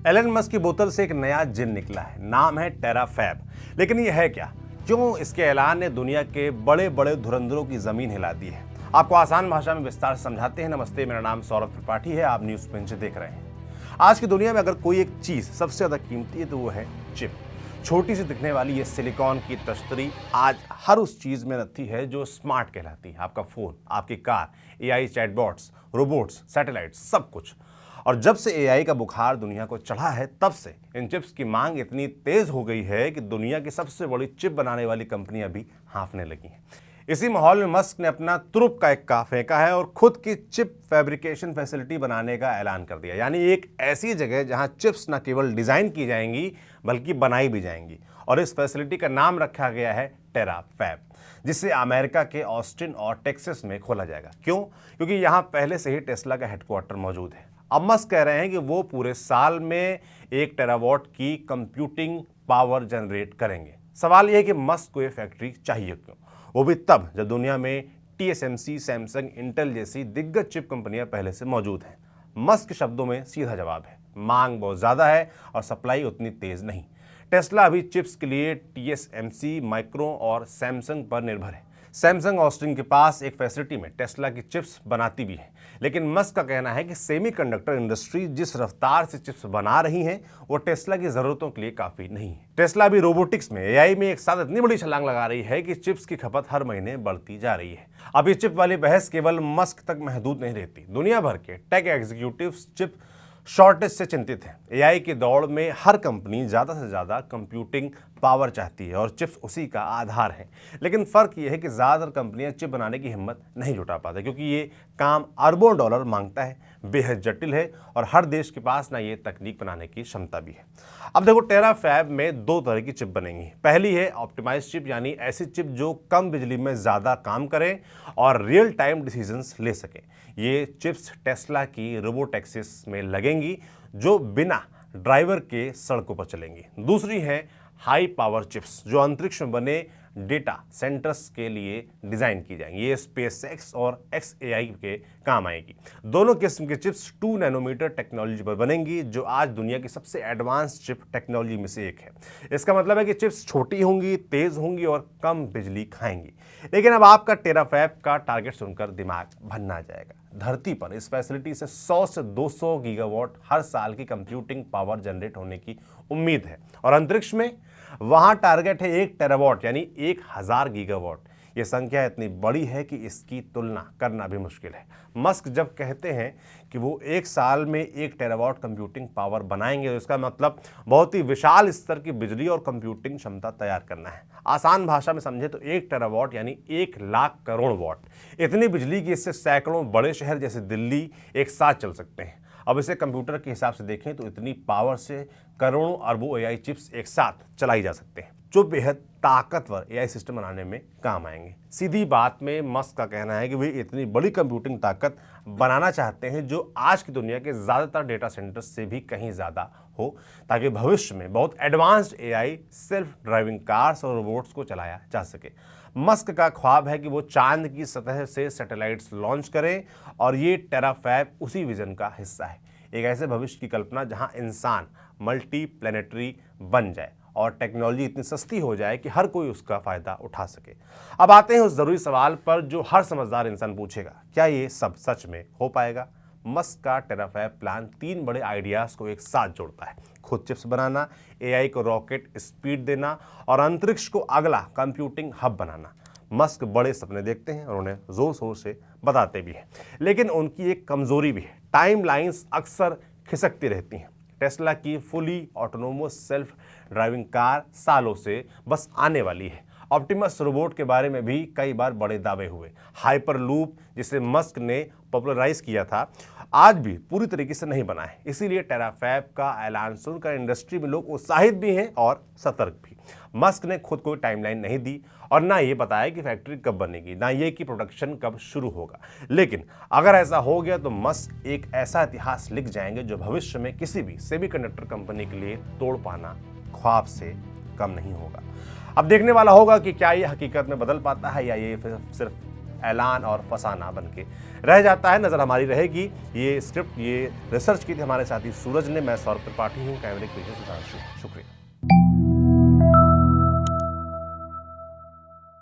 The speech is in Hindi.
एलन मस्क की बोतल से एक नया जिन निकला है, नाम है टेराफैब। लेकिन ये है क्या? क्यों इसके ऐलान ने दुनिया के बड़े बड़े धुरंधरों की जमीन हिला दी है? आपको आसान भाषा में विस्तार से समझाते हैं। नमस्ते, मेरा नाम सौरभ त्रिपाठी है, आप न्यूज पंच देख रहे हैं। आज की दुनिया में अगर कोई एक चीज सबसे ज्यादा कीमती है तो वो है चिप। छोटी सी दिखने वाली ये सिलिकॉन की तश्तरी आज हर उस चीज में नथी है जो स्मार्ट कहलाती है। आपका फोन, आपकी car, AI chatbots, robots, satellites, सब कुछ। और जब से एआई का बुखार दुनिया को चढ़ा है, तब से इन चिप्स की मांग इतनी तेज हो गई है कि दुनिया की सबसे बड़ी चिप बनाने वाली कंपनियां भी हांफने लगी हैं। इसी माहौल में मस्क ने अपना तुरुप का इक्का फेंका है और खुद की चिप फैब्रिकेशन फैसिलिटी बनाने का ऐलान कर दिया। यानी एक ऐसी जगह जहां चिप्स न केवल डिजाइन की जाएंगी बल्कि बनाई भी जाएंगी। और इस फैसिलिटी का नाम रखा गया है टेराफैब, जिसे अमेरिका के ऑस्टिन और टेक्सास में खोला जाएगा। क्यों? क्योंकि यहां पहले से ही टेस्ला का हेडक्वार्टर मौजूद है। अब मस्क कह रहे हैं कि वो पूरे साल में 1 टेरावाट की कंप्यूटिंग पावर जनरेट करेंगे। सवाल यह है कि मस्क को ये फैक्ट्री चाहिए क्यों, वो भी तब जब दुनिया में TSMC, सैमसंग, इंटेल जैसी दिग्गज चिप कंपनियां पहले से मौजूद हैं। मस्क के शब्दों में सीधा जवाब है, मांग बहुत ज्यादा है और सप्लाई उतनी तेज नहीं। टेस्ला अभी चिप्स के लिए TSMC, माइक्रो और सैमसंग पर निर्भर है। सैमसंग ऑस्टिन के पास एक फैसिलिटी में टेस्ला की चिप्स बनाती भी है। लेकिन मस्क का कहना है कि सेमीकंडक्टर इंडस्ट्री जिस रफ्तार से चिप्स बना रही है वो टेस्ला की जरूरतों के लिए काफी नहीं है। टेस्ला भी रोबोटिक्स में, एआई में एक साथ इतनी बड़ी छलांग लगा रही है कि चिप्स की खपत हर महीने बढ़ती जा रही है। अब ये चिप वाली बहस केवल मस्क तक महदूद नहीं रहती। दुनिया भर के टेक एग्जीक्यूटिव्स चिप शॉर्टेज से चिंतित है। एआई की दौड़ में हर कंपनी ज्यादा से ज्यादा कंप्यूटिंग पावर चाहती है और चिप्स उसी का आधार है। लेकिन फर्क यह है कि ज्यादातर कंपनियां चिप बनाने की हिम्मत नहीं जुटा पाती, क्योंकि ये काम अरबों डॉलर मांगता है, बेहद जटिल है और हर देश के पास ना ये तकनीक बनाने की क्षमता भी है। अब देखो, टेराफैब में 2 तरह की चिप बनेंगी। पहली है ऑप्टिमाइज चिप, यानी ऐसी चिप जो कम बिजली में ज्यादा काम करे और रियल टाइम डिसीजंस ले सके। ये चिप्स टेस्ला की रोबोटैक्सीज में लगेंगी जो बिना ड्राइवर के सड़कों पर चलेंगी। दूसरी है हाई पावर चिप्स, जो अंतरिक्ष में बने डेटा सेंटर्स के लिए डिजाइन की जाएंगी। ये SpaceX और XAI के काम आएगी। दोनों किस्म के चिप्स 2 नैनोमीटर टेक्नोलॉजी पर बनेंगी, जो आज दुनिया की सबसे एडवांस चिप टेक्नोलॉजी में से एक है। इसका मतलब है कि चिप्स छोटी होंगी, तेज होंगी और कम बिजली खाएंगी। लेकिन अब आपका टेराफैब का टारगेट सुनकर दिमाग भन्ना जाएगा। धरती पर इस फैसिलिटी से 100 से 200 गीगावाट हर साल की कंप्यूटिंग पावर जनरेट होने की उम्मीद है। और अंतरिक्ष में वहां टारगेट है 1 टेरावाट, यानी 1000 गीगावाट। यह संख्या इतनी बड़ी है कि इसकी तुलना करना भी मुश्किल है। मस्क जब कहते हैं कि वो 1 साल में 1 टेरावाट कंप्यूटिंग पावर बनाएंगे, तो इसका मतलब बहुत ही विशाल स्तर की बिजली और कंप्यूटिंग क्षमता तैयार करना है। आसान भाषा में समझे तो 1 टेरावाट यानी 1 लाख करोड़ वाट। इतनी बिजली की इससे सैकड़ों बड़े शहर जैसे दिल्ली एक साथ चल सकते हैं। अब इसे कंप्यूटर के हिसाब से देखें तो इतनी पावर से करोड़ों अरबों एआई चिप्स एक साथ चलाई जा सकते हैं, जो बेहद ताकतवर एआई सिस्टम बनाने में काम आएंगे। सीधी बात में मस्क का कहना है कि वे इतनी बड़ी कंप्यूटिंग ताकत बनाना चाहते हैं जो आज की दुनिया के ज्यादातर डेटा सेंटर्स से भी कहीं ज्यादा हो, ताकि भविष्य में बहुत advanced AI, self driving cars और रोबोट्स को चलाया जा सके। मस्क का ख्वाब है कि वो चांद की सतह से सैटेलाइट्स लॉन्च करें और ये टेराफैब उसी विजन का हिस्सा है। एक ऐसे भविष्य की कल्पना जहां इंसान मल्टी प्लेनेटरी बन जाए और टेक्नोलॉजी इतनी सस्ती हो जाए कि हर कोई उसका फायदा उठा सके। अब आते हैं उस जरूरी सवाल पर जो हर समझदार इंसान पूछेगा, क्या ये सब सच में हो पाएगा? मस्क का टेराफैब प्लान 3 बड़े आइडियाज को एक साथ जोड़ता है: खुद चिप्स बनाना, एआई को रॉकेट स्पीड देना और अंतरिक्ष को अगला कंप्यूटिंग हब बनाना। मस्क बड़े सपने देखते हैं और उन्हें जोर शोर से बताते भी हैं, लेकिन उनकी एक कमजोरी भी है। टाइमलाइंस अक्सर खिसकती रहती हैं। टेस्ला की fully autonomous self driving car सालों से बस आने वाली है। ऑप्टिमस रोबोट के बारे में भी कई बार बड़े दावे हुए। हाइपरलूप, जिसे मस्क ने पॉपुलराइज किया था, आज भी पूरी तरीके से नहीं बना है। इसीलिए टेराफैब का ऐलान सुनकर इंडस्ट्री में लोग उत्साहित भी हैं और सतर्क भी। मस्क ने खुद कोई टाइमलाइन नहीं दी और ना ये बताया कि फैक्ट्री कब बनेगी, ना ये कि प्रोडक्शन कब शुरू होगा। लेकिन अगर ऐसा हो गया तो मस्क एक ऐसा इतिहास लिख जाएंगे जो भविष्य में किसी भी सेमीकंडक्टर कंपनी के लिए तोड़ पाना ख्वाब से कम नहीं होगा। अब देखने वाला होगा कि क्या ये हकीकत में बदल पाता है या ये सिर्फ ऐलान और फसाना बन के रह जाता है। नज़र हमारी रहेगी। ये स्क्रिप्ट, ये रिसर्च की थी हमारे साथी सूरज ने। मैं सौरभ त्रिपाठी हूँ, कैमरे के पीछे सुधांशु। शुक्रिया।